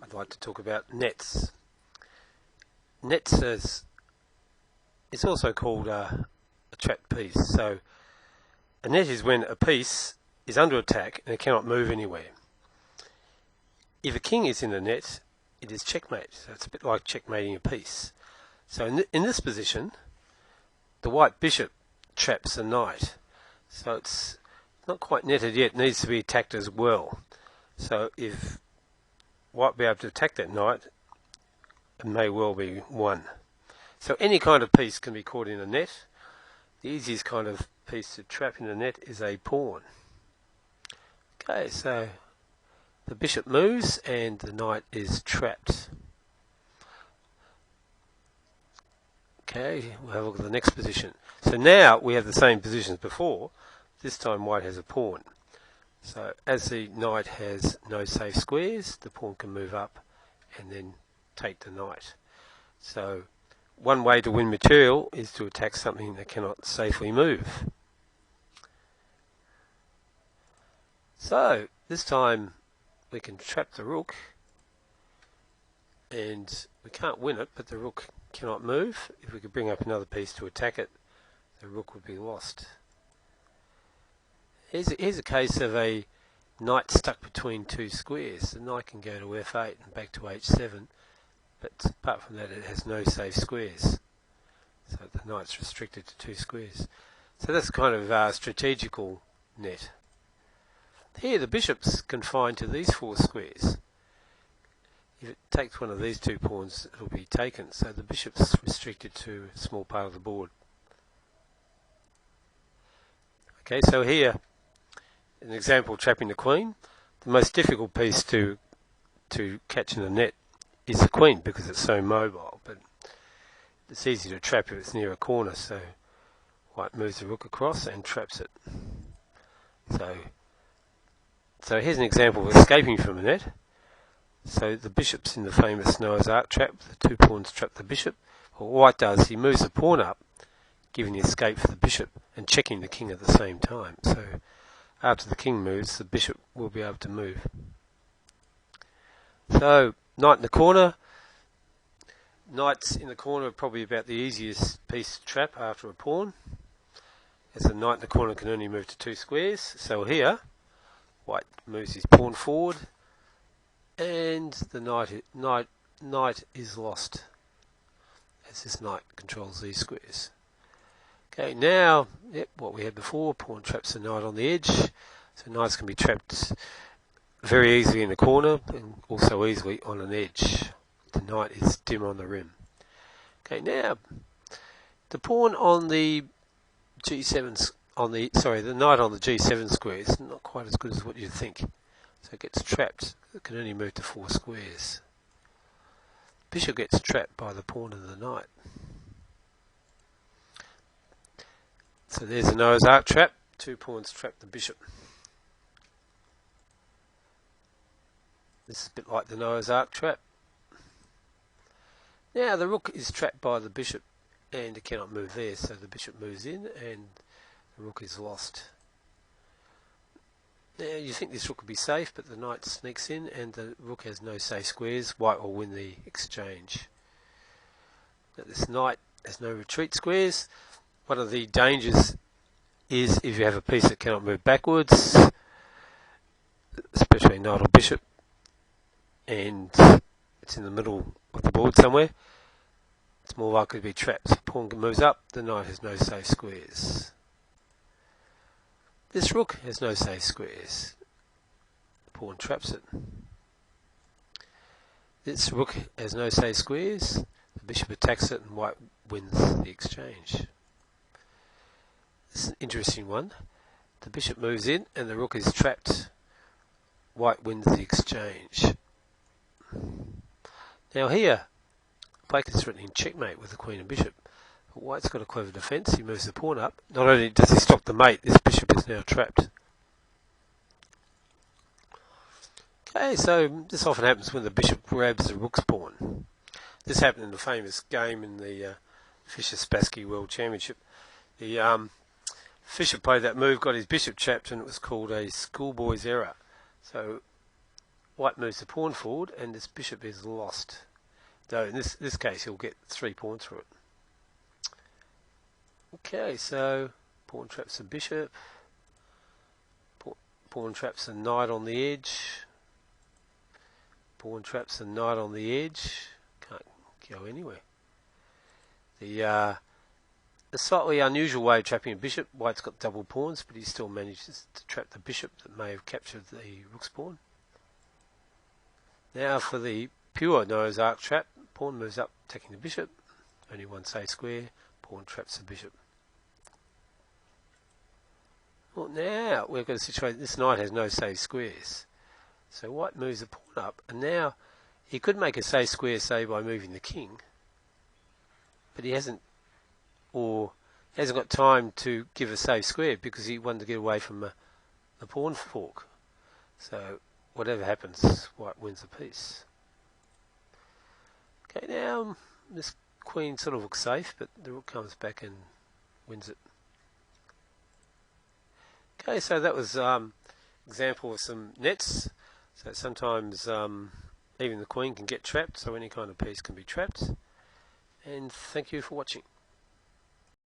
I'd like to talk about nets. Nets is it's also called a trapped piece. So a net is when a piece is under attack and it cannot move anywhere. If a king is in the net, it is checkmate. So it's a bit like checkmating a piece. So in this position, the white bishop traps the knight. So it's not quite netted yet, it needs to be attacked as well. So if white be able to attack that knight, it may well be won. So any kind of piece can be caught in a net. The easiest kind of piece to trap in a net is a pawn. Okay, so the bishop moves and the knight is trapped. Okay, we'll have a look at the next position. So now we have the same position as before. This time white has a pawn. So as the knight has no safe squares, the pawn can move up and then take the knight. So one way to win material is to attack something that cannot safely move. So this time we can trap the rook, and we can't win it, but the rook cannot move. If we could bring up another piece to attack it, the rook would be lost. Here's a case of a knight stuck between two squares. The knight can go to f8 and back to h7, but apart from that it has no safe squares. So the knight's restricted to two squares. So that's kind of a strategical net. Here the bishop's confined to these four squares. If it takes one of these two pawns, it will be taken. So the bishop's restricted to a small part of the board. Okay, so here, an example trapping the queen. The most difficult piece to catch in a net is the queen because it's so mobile, but it's easy to trap if it's near a corner. So white moves the rook across and traps it. So here's an example of escaping from a net. So the bishop's in the famous Noah's Ark trap. The two pawns trap the bishop. What white does, he moves the pawn up, giving the escape for the bishop and checking the king at the same time. So after the king moves, the bishop will be able to move. So knight in the corner. Knights in the corner are probably about the easiest piece to trap after a pawn, as the knight in the corner can only move to two squares. So here, white moves his pawn forward, and the knight is lost, as this knight controls these squares. Okay, now, what we had before, pawn traps the knight on the edge. So knights can be trapped very easily in the corner, and also easily on an edge. The knight is dim on the rim. Okay, now, the pawn on the G7, the knight on the G7 square is not quite as good as what you'd think. So it gets trapped. It can only move to four squares. Bishop gets trapped by the pawn and the knight. So there's a Noah's Ark trap. Two pawns trap the bishop. This is a bit like the Noah's Ark trap. Now the rook is trapped by the bishop and it cannot move there, so the bishop moves in and the rook is lost. Now you think this rook would be safe, but the knight sneaks in and the rook has no safe squares. White will win the exchange. Now this knight has no retreat squares. One of the dangers is if you have a piece that cannot move backwards, especially knight or bishop, and it's in the middle of the board somewhere, it's more likely to be trapped. Pawn moves up, the knight has no safe squares. This rook has no safe squares. The pawn traps it. This rook has no safe squares. The bishop attacks it and white wins the exchange. This is an interesting one. The bishop moves in and the rook is trapped. White wins the exchange. Now here, black is threatening checkmate with the queen and bishop. But white's got a clever defence. He moves the pawn up. Not only does he stop the mate, this bishop is now trapped. Okay, so this often happens when the bishop grabs the rook's pawn. This happened in the famous game in the Fischer-Spassky World Championship. The Fischer played that move, got his bishop trapped, and it was called a schoolboy's error. So white moves the pawn forward and this bishop is lost. Though in this case he'll get 3 pawns through it. Okay, so pawn traps the bishop, pawn traps the knight on the edge, pawn traps the knight on the edge, can't go anywhere. The slightly unusual way of trapping a bishop, white's got double pawns, but he still manages to trap the bishop that may have captured the rook's pawn. Now for the pure Noah's Ark trap, pawn moves up, attacking the bishop, only one safe square, pawn traps the bishop. Well, now we've got a situation, this knight has no safe squares. So white moves the pawn up, and now he could make a safe square, say, by moving the king, but he hasn't got time to give a safe square because he wanted to get away from the pawn fork. So whatever happens, white wins the piece. Okay, now this queen sort of looks safe, but the rook comes back and wins it. Okay, so that was example of some nets. So sometimes even the queen can get trapped, so any kind of piece can be trapped. And thank you for watching.